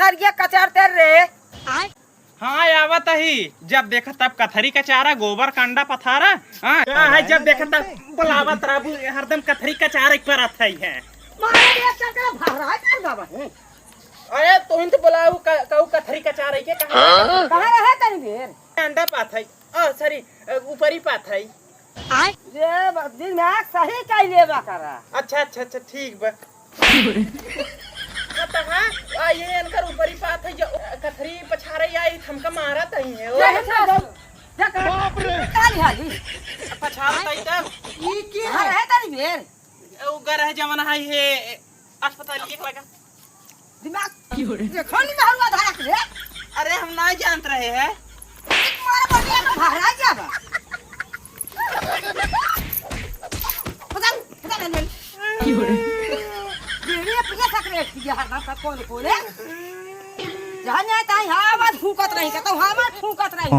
कथरिया कचारते रे। हाँ आवत ही जब देखा तब कथरी कचारा गोबर कंडा पथारा। हाँ है जब देखा तब बुलावत राबू हरदम कथरी कचारे पर आता ही है। मारे ये चक्कर भरा कर बाबा है। अरे तो इन तो बुलाऊ कहू कथरी कचारे के कहां कहां रहे तनी बेर अंडा पाथई सॉरी ऊपरी पाथई। ये दिमाग सही काई लेबा करा। अच्छा ठीक बा। हाँ ये इनकर ऊपरी पाथ है जो कथरी पछारे आई हमका मारा तही है बाप रे काली हाली पछारा तई तब ई की है तनी बेर उगर है जमाना है ये अस्पताल एक लगा दिमाग देखो नहीं मारवा धाक रे। अरे हम नहीं जानत रहे हैं मारा बढ़िया में भरा जा बा पता नहीं ये पिया सकरे पिया हर नाम का कौन है जाने ताई हां बात फूकत रही का तो हां बात फूकत रही।